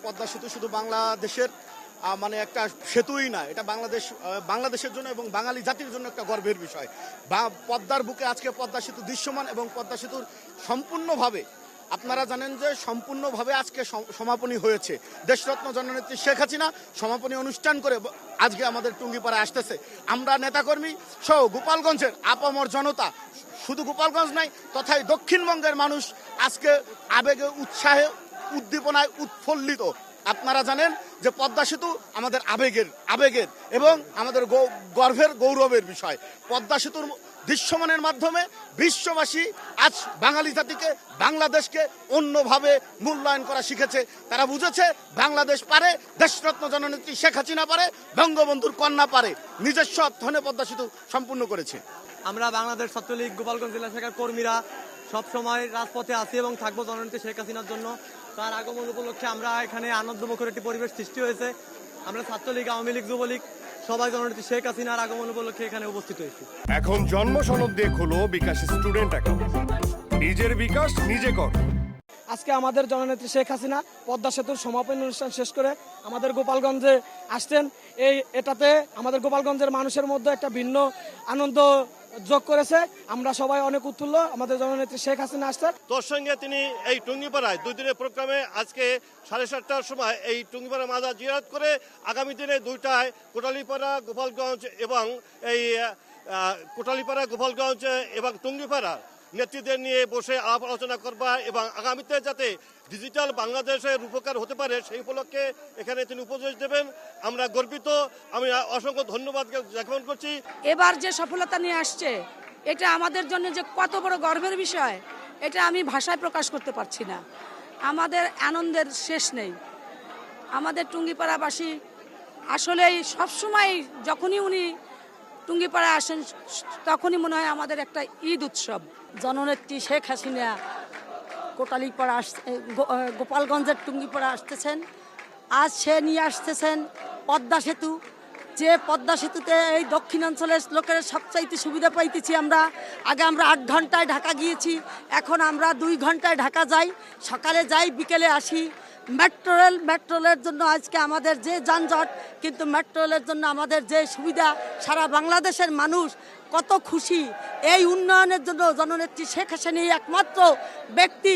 পদ্মা সেতু শুধু বাংলাদেশের মানে একটা সেতুই না, এটা বাংলাদেশের জন্য এবং বাঙালি জাতির জন্য একটা গর্বের বিষয়। পদ্মার বুকে আজকে পদ্মা সেতু দৃশ্যমান এবং পদ্মা সেতুর সম্পূর্ণভাবে আপনারা জানেন যে সম্পূর্ণভাবে আজকে সমাপনী হয়েছে। দেশরত্ন জননেত্রী শেখ হাসিনা সমাপনী অনুষ্ঠান করে আজকে আমাদের টুঙ্গিপাড়ায় আসতেছে। আমরা নেতাকর্মী সহ গোপালগঞ্জের আপামর জনতা, শুধু গোপালগঞ্জ নাই তথায় দক্ষিণবঙ্গের মানুষ আজকে আবেগে, উৎসাহে, উদ্দীপনায় উৎফুল্লিত। আপনারা জানেন যে পদ্মা সেতু আমাদের আবেগের এবং আমাদের গর্বের, গৌরবের বিষয়। পদ্মা সেতুর দৃশ্যমানের মাধ্যমে বিশ্ববাসী আজ বাঙালি জাতিকে, বাংলাদেশকে অন্যভাবে মূল্যায়ন করা শিখেছে। তারা বুঝেছে বাংলাদেশ পারে, দেশরত্ন জননেত্রী শেখ হাসিনা পারে, বঙ্গবন্ধুর কন্যা পারে। নিজস্ব অর্থনে পদ্মা সেতু সম্পূর্ণ করেছে। আমরা বাংলাদেশ ছাত্রলীগ গোপালগঞ্জ জেলা শাখার কর্মীরা সবসময় রাজপথে আছি এবং থাকবো জননেত্রী শেখ হাসিনার জন্য। তার আগমন উপলক্ষে আমরা এখানে আনন্দমুখর একটি পরিবেশ সৃষ্টি হয়েছে। আমরা ছাত্রলীগ, আওয়ামী লীগ, যুবলীগ সবাই জননেত্রী শেখ হাসিনার আগমন উপলক্ষে এখানে উপস্থিত হয়েছি। এখন জন্ম সনদ দিয়ে খোলো বিকাশ স্টুডেন্ট অ্যাকাউন্ট। নিজের বিকাশ নিজে কর। আজকে আমাদের জননেত্রী শেখ হাসিনা পদ্মা সেতুর সমাপনী অনুষ্ঠান শেষ করে আমাদের গোপালগঞ্জে আসছেন। এটাতে আমাদের গোপালগঞ্জের মানুষের মধ্যে একটা ভিন্ন আনন্দ যোগ করেছে। আমরা সবাই অনেক উৎফুল্ল, আমাদের জননেত্রী শেখ হাসিনা আসছেন। তোর সঙ্গে তিনি এই টুঙ্গিপাড়ায় 2 দিনের প্রোগ্রামে আজকে 7:30টার সময় এই টুঙ্গিপাড়া মাজার জিয়ারত করে আগামী দিনে 2টায় কোটালীপাড়া গোপালগঞ্জ এবং গোপালগঞ্জ এবং টুঙ্গিপাড়া নেতৃত্বের নিয়ে বসে আলাপ আলোচনা করবা এবং আগামীতে যাতে ডিজিটাল বাংলাদেশের রূপকার হতে পারে সেই উপলক্ষে এখানে তিনি উপদেশ দেবেন। আমরা গর্বিত, আমি অসংখ্য ধন্যবাদ জ্ঞাপন করছি। এবার যে সফলতা নিয়ে আসছে এটা আমাদের জন্য যে কত বড় গর্বের বিষয়, এটা আমি ভাষায় প্রকাশ করতে পারছি না। আমাদের আনন্দের শেষ নেই। আমাদের টুঙ্গিপাড়াবাসী আসলেই সবসময় যখনই উনি টুঙ্গিপাড়ায় আসেন তখনই মনে হয় আমাদের একটা ঈদ উৎসব। জননেত্রী শেখ হাসিনা কোটালীপাড়া গোপালগঞ্জের টুঙ্গিপাড়া আসতেছেন। আজ সে নিয়ে আসতেছেন পদ্মা সেতু। যে পদ্মা সেতুতে এই দক্ষিণাঞ্চলের লোকের সবচাইতে সুবিধা পাইতেছি আমরা। আগে আমরা 8 ঘন্টায় ঢাকা গিয়েছি, এখন আমরা 2 ঘন্টায় ঢাকা যাই, সকালে যাই বিকেলে আসি। মেট্রো রেলের জন্য আজকে আমাদের যে যানজট, কিন্তু মেট্রো রেলের জন্য আমাদের যে সুবিধা, সারা বাংলাদেশের মানুষ কত খুশি। এই উন্নয়নের জন্য জননেত্রী শেখ হাসিনা একমাত্র ব্যক্তি